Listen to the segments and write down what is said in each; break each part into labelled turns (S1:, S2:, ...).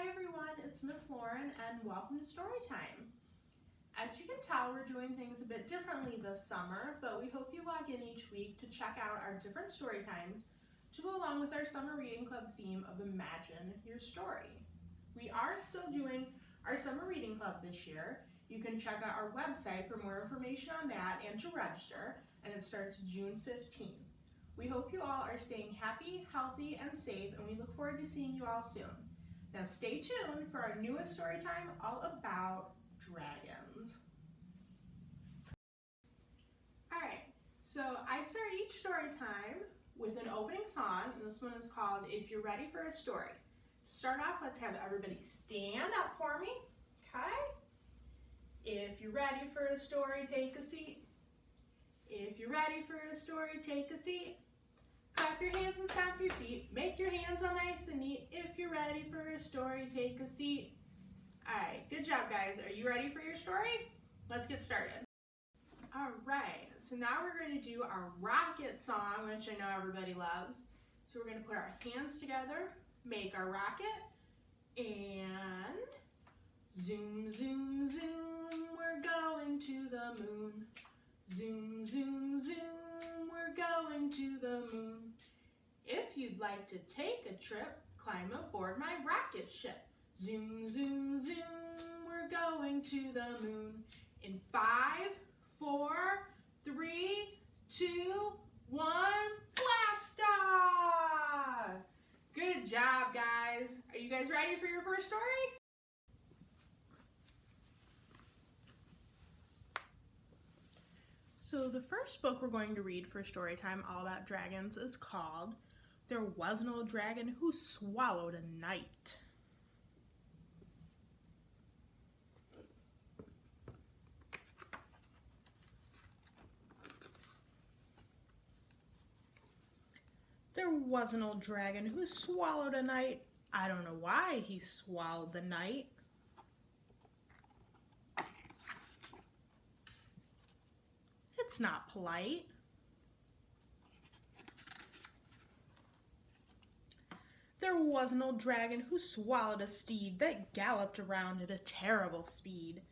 S1: Hi everyone, it's Miss Lauren and welcome to Storytime. As you can tell, we're doing things a bit differently this summer, but we hope you log in each week to check out our different story times to go along with our summer reading club theme of Imagine Your Story. We are still doing our summer reading club this year. You can check out our website for more information on that and to register, and it starts June 15th. We hope you all are staying happy, healthy, and safe, and we look forward to seeing you all soon. Now stay tuned for our newest story time all about dragons. Alright, so I start each story time with an opening song, and this one is called If You're Ready for a Story. To start off, let's have everybody stand up for me, okay? If you're ready for a story, take a seat. If you're ready for a story, take a seat. Clap your hands and stamp your feet. Make your hands all nice and neat. If you're ready for a story, take a seat. Alright, good job guys. Are you ready for your story? Let's get started. Alright, so now we're going to do our rocket song, which I know everybody loves. So we're going to put our hands together, make our rocket, and zoom, zoom, zoom, we're going to the moon. Zoom, zoom, zoom, we're going to the moon. If you'd like to take a trip, climb aboard my rocket ship. Zoom, zoom, zoom, we're going to the moon. In 5, 4, 3, 2, 1, blast off! Good job, guys. Are you guys ready for your first story? So the first book we're going to read for Storytime all about dragons is called There Was an Old Dragon Who Swallowed a Knight. There was an old dragon who swallowed a knight. I don't know why he swallowed the knight. It's not polite. There was an old dragon who swallowed a steed that galloped around at a terrible speed.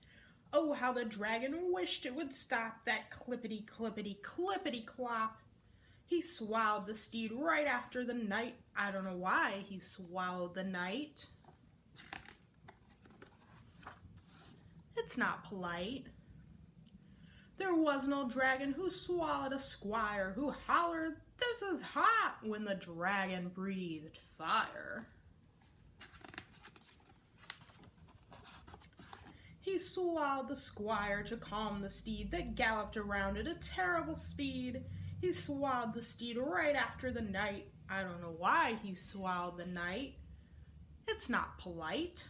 S1: Oh, how the dragon wished it would stop that clippity, clippity, clippity clop. He swallowed the steed right after the knight. I don't know why he swallowed the knight. It's not polite. There was an old dragon who swallowed a squire who hollered, "This is hot," when the dragon breathed fire. He swallowed the squire to calm the steed that galloped around at a terrible speed. He swallowed the steed right after the knight. I don't know why he swallowed the knight. It's not polite.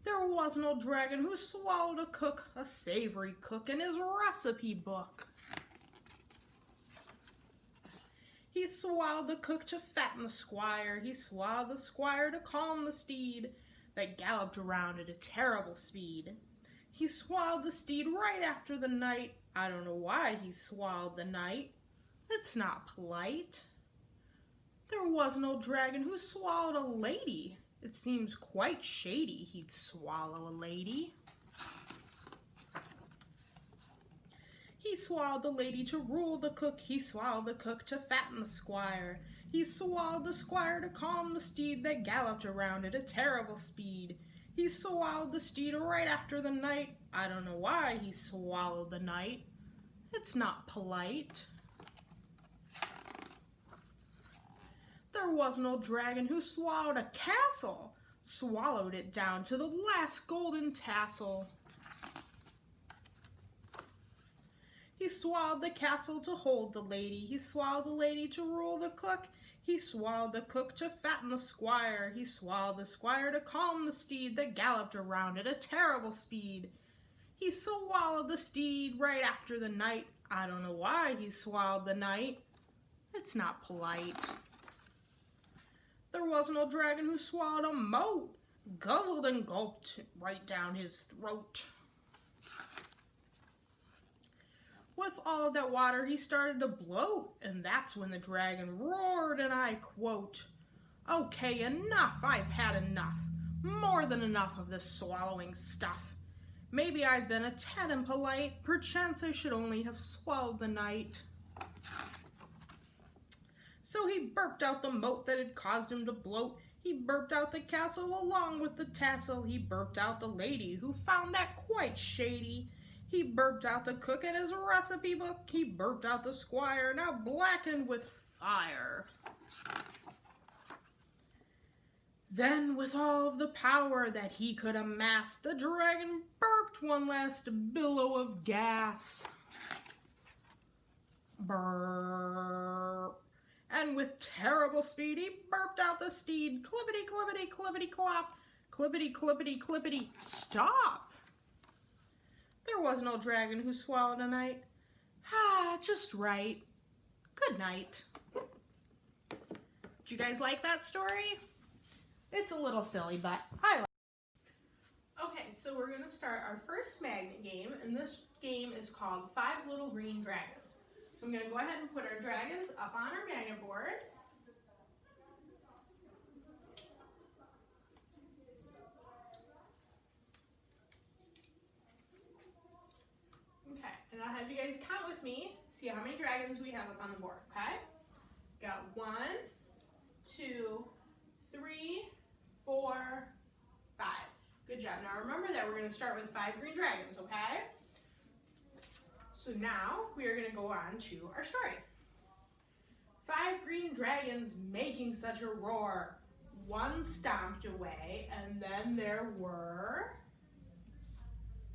S1: There was an old dragon who swallowed a cook, a savory cook, in his recipe book. He swallowed the cook to fatten the squire. He swallowed the squire to calm the steed that galloped around at a terrible speed. He swallowed the steed right after the knight. I don't know why he swallowed the knight. It's not polite. There was an old dragon who swallowed a lady. It seems quite shady he'd swallow a lady. He swallowed the lady to rule the cook. He swallowed the cook to fatten the squire. He swallowed the squire to calm the steed that galloped around at a terrible speed. He swallowed the steed right after the knight. I don't know why he swallowed the knight. It's not polite. There was an old dragon who swallowed a castle, swallowed it down to the last golden tassel. He swallowed the castle to hold the lady. He swallowed the lady to rule the cook. He swallowed the cook to fatten the squire. He swallowed the squire to calm the steed that galloped around at a terrible speed. He swallowed the steed right after the knight. I don't know why he swallowed the knight. It's not polite. There was an old dragon who swallowed a moat, guzzled and gulped right down his throat. With all of that water, he started to bloat, and that's when the dragon roared, and I quote, "Okay, enough, I've had enough. More than enough of this swallowing stuff. Maybe I've been a tad impolite. Perchance I should only have swallowed the night. So he burped out the moat that had caused him to bloat. He burped out the castle along with the tassel. He burped out the lady who found that quite shady. He burped out the cook in his recipe book. He burped out the squire, now blackened with fire. Then, with all of the power that he could amass, the dragon burped one last billow of gas. Burp. And with terrible speed, he burped out the steed. Clippity, clippity, clippity, clop. Clippity, clippity, clippity, stop. There was no dragon who swallowed a night. Ah, just right. Good night. Did you guys like that story? It's a little silly, but I like it. Okay, so we're going to start our first magnet game, and this game is called 5 Little Green Dragons. So I'm going to go ahead and put our dragons up on our magnet board. Okay, and I'll have you guys count with me, see how many dragons we have up on the board, okay? Got 1, 2, 3, 4, 5. Good job. Now remember that we're going to start with 5 green dragons, okay? So now we are going to go on to our story. 5 green dragons making such a roar. One stomped away, and then there were...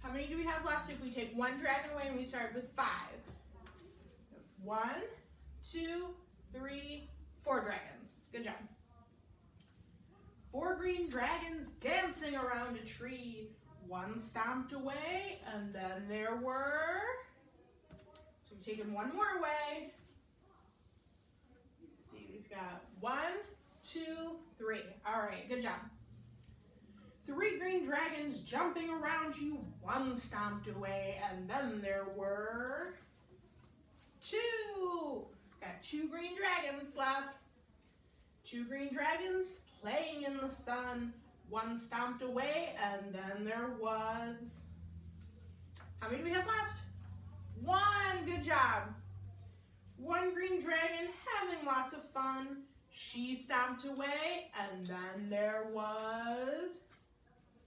S1: How many do we have left if we take 1 dragon away and we start with 5? 1, 2, 3, 4 dragons. Good job. 4 green dragons dancing around a tree. One stomped away, and then there were... So we've taken 1 more away. Let's see, we've got 1, 2, 3. All right, good job. 3 green dragons jumping around you. One stomped away, and then there were 2. Got 2 green dragons left. 2 green dragons playing in the sun. One stomped away, and then there was... How many do we have left? 1. Good job. 1 green dragon having lots of fun. She stomped away, and then there was...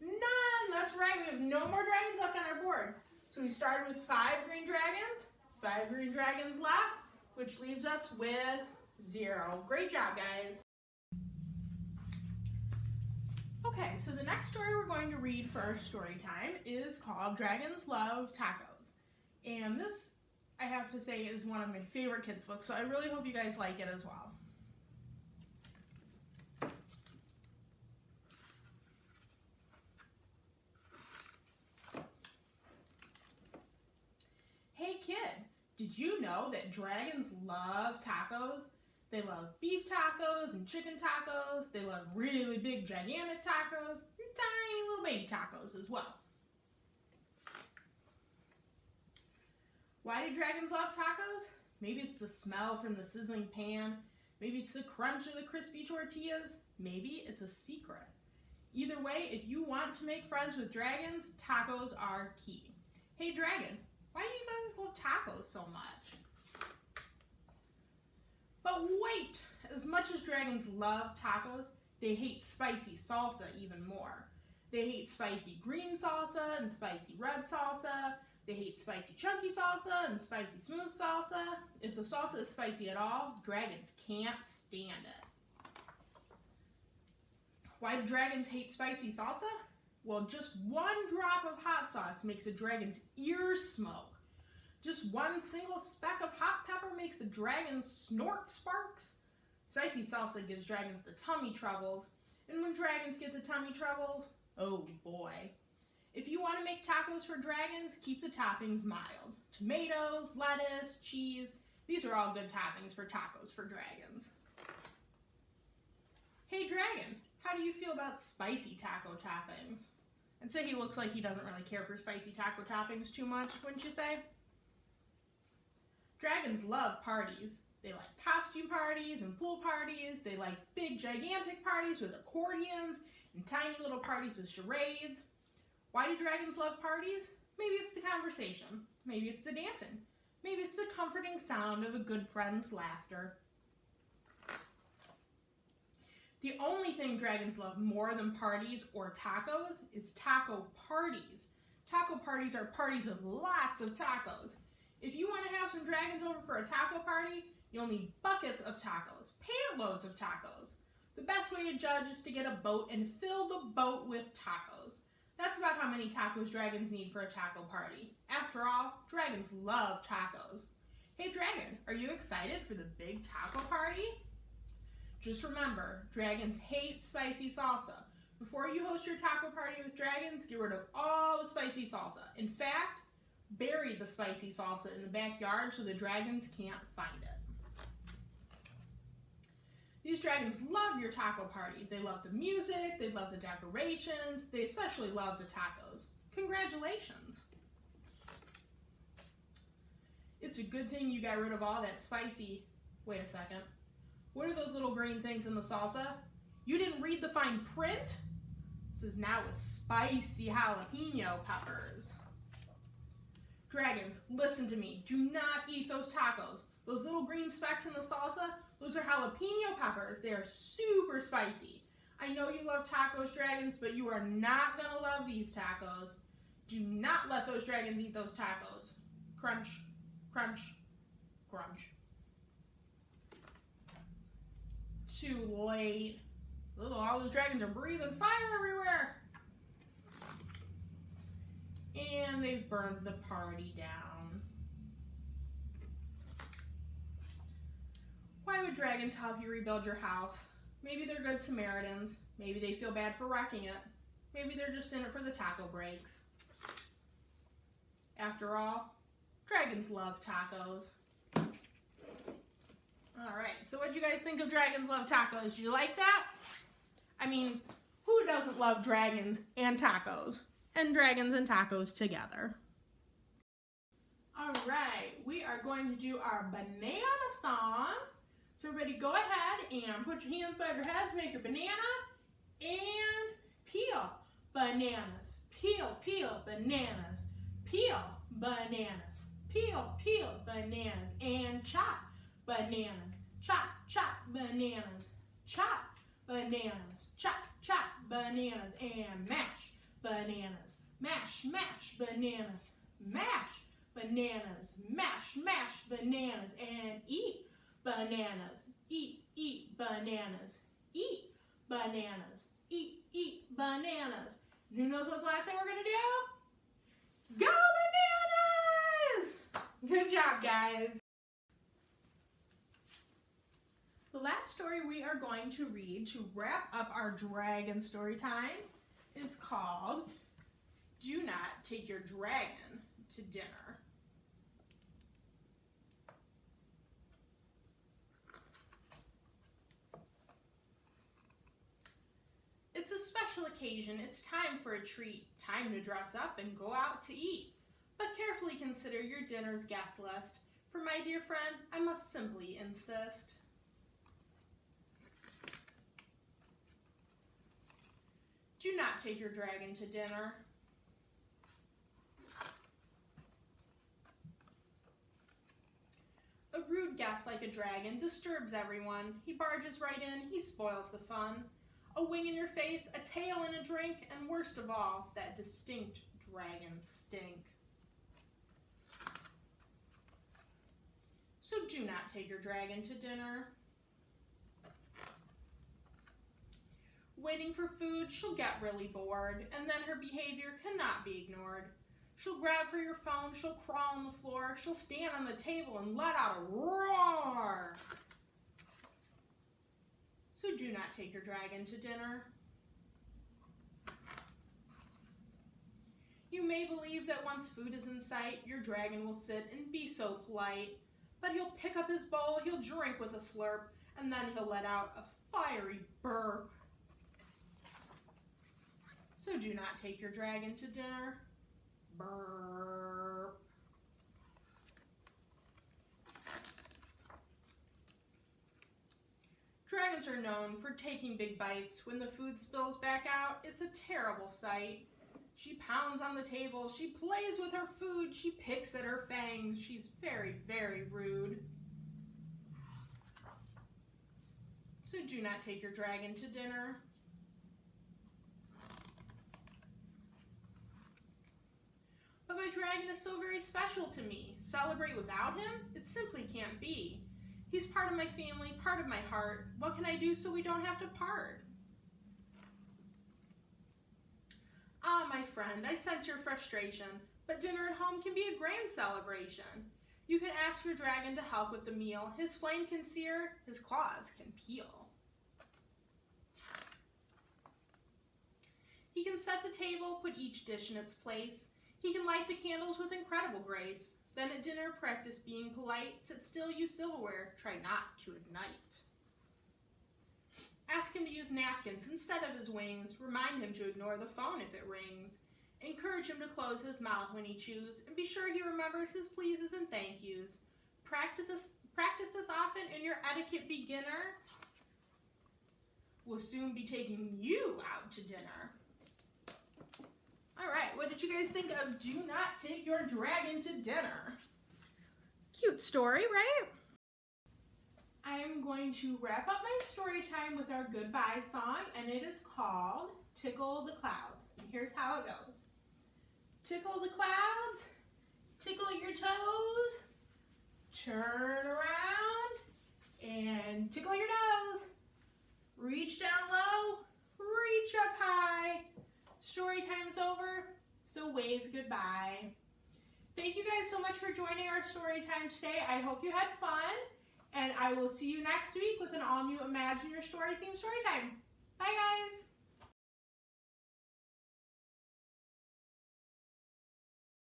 S1: None. That's right. We have no more dragons left on our board. So we started with 5 green dragons, 5 green dragons left, which leaves us with 0. Great job, guys. Okay, so the next story we're going to read for our story time is called Dragons Love Tacos. And this, I have to say, is one of my favorite kids' books, so I really hope you guys like it as well. Hey kid, did you know that dragons love tacos? They love beef tacos and chicken tacos. They love really big, gigantic tacos and tiny little baby tacos as well. Why do dragons love tacos? Maybe it's the smell from the sizzling pan. Maybe it's the crunch of the crispy tortillas. Maybe it's a secret. Either way, if you want to make friends with dragons, tacos are key. Hey dragon, why do you guys love tacos so much? But wait! As much as dragons love tacos, they hate spicy salsa even more. They hate spicy green salsa and spicy red salsa. They hate spicy chunky salsa and spicy smooth salsa. If the salsa is spicy at all, dragons can't stand it. Why do dragons hate spicy salsa? Well, just 1 drop of hot sauce makes a dragon's ears smoke. Just 1 single speck of hot pepper makes a dragon snort sparks. Spicy salsa gives dragons the tummy troubles. And when dragons get the tummy troubles, oh boy. If you want to make tacos for dragons, keep the toppings mild. Tomatoes, lettuce, cheese, these are all good toppings for tacos for dragons. Hey dragon, how do you feel about spicy taco toppings? I'd say he looks like he doesn't really care for spicy taco toppings too much, wouldn't you say? Dragons love parties. They like costume parties and pool parties. They like big, gigantic parties with accordions and tiny little parties with charades. Why do dragons love parties? Maybe it's the conversation. Maybe it's the dancing. Maybe it's the comforting sound of a good friend's laughter. The only thing dragons love more than parties or tacos is taco parties. Taco parties are parties with lots of tacos. If you want to have some dragons over for a taco party, you'll need buckets of tacos, pantloads of tacos. The best way to judge is to get a boat and fill the boat with tacos. That's about how many tacos dragons need for a taco party. After all, dragons love tacos. Hey dragon, are you excited for the big taco party? Just remember, dragons hate spicy salsa. Before you host your taco party with dragons, get rid of all the spicy salsa. In fact, bury the spicy salsa in the backyard so the dragons can't find it. These dragons love your taco party. They love the music, they love the decorations, they especially love the tacos. Congratulations! It's a good thing you got rid of all that spicy... Wait a second. What are those little green things in the salsa? You didn't read the fine print? This is now with spicy jalapeno peppers. Dragons, listen to me. Do not eat those tacos. Those little green specks in the salsa, those are jalapeno peppers. They are super spicy. I know you love tacos, dragons, but you are not gonna love these tacos. Do not let those dragons eat those tacos. Crunch, crunch, crunch. Too late. Ugh, all those dragons are breathing fire everywhere. And they've burned the party down. Why would dragons help you rebuild your house? Maybe they're good Samaritans. Maybe they feel bad for wrecking it. Maybe they're just in it for the taco breaks. After all, dragons love tacos. Alright, so what do you guys think of Dragons Love Tacos? Do you like that? I mean, who doesn't love dragons and tacos? And dragons and tacos together. Alright, we are going to do our banana song. So everybody go ahead and put your hands above your heads, make your banana, and peel bananas. Peel, peel bananas. Peel bananas. Peel, peel bananas. And chop bananas. Chop, chop bananas. Chop bananas. Chop, chop bananas. And mash bananas. Mash, mash bananas. Mash bananas. Mash, mash bananas. And eat bananas. Eat, eat bananas. Eat bananas. Eat, eat bananas. And who knows what's the last thing we're going to do? Go bananas! Good job, guys. The last story we are going to read to wrap up our dragon story time is called Do Not Take Your Dragon to Dinner. It's a special occasion. It's time for a treat. Time to dress up and go out to eat. But carefully consider your dinner's guest list. For my dear friend, I must simply insist. Do not take your dragon to dinner. A rude guest like a dragon disturbs everyone. He barges right in, he spoils the fun. A wing in your face, a tail and a drink, and worst of all, that distinct dragon stink. So do not take your dragon to dinner. Waiting for food, she'll get really bored, and then her behavior cannot be ignored. She'll grab for your phone, she'll crawl on the floor, she'll stand on the table and let out a roar. So do not take your dragon to dinner. You may believe that once food is in sight, your dragon will sit and be so polite. But he'll pick up his bowl, he'll drink with a slurp, and then he'll let out a fiery burp. So do not take your dragon to dinner. Burp. Dragons Dragons are known for taking big bites. When the food spills back out, it's a terrible sight. She pounds on the table, she plays with her food, she picks at her fangs. She's very, very rude. So do not take your dragon to dinner. But my dragon is so very special to me. Celebrate without him? It simply can't be. He's part of my family, part of my heart. What can I do so we don't have to part? Ah, my friend, I sense your frustration, but dinner at home can be a grand celebration. You can ask your dragon to help with the meal. His flame can sear, his claws can peel. He can set the table, put each dish in its place. He can light the candles with incredible grace. Then at dinner, practice being polite. Sit still, use silverware, try not to ignite. Ask him to use napkins instead of his wings. Remind him to ignore the phone if it rings. Encourage him to close his mouth when he chews, and be sure he remembers his pleases and thank yous. Practice this often, and your etiquette beginner will soon be taking you out to dinner. All right, what did you guys think of Do Not Take Your Dragon to Dinner? Cute story, right? I'm going to wrap up my story time with our goodbye song, and it is called Tickle the Clouds. And here's how it goes. Tickle the clouds, tickle your toes, turn around, and tickle your nose. Reach down low, reach up high. Story time's over, so wave goodbye. Thank you guys so much for joining our story time today. I hope you had fun, and I will see you next week with an all-new Imagine Your Story themed story time. Bye, guys.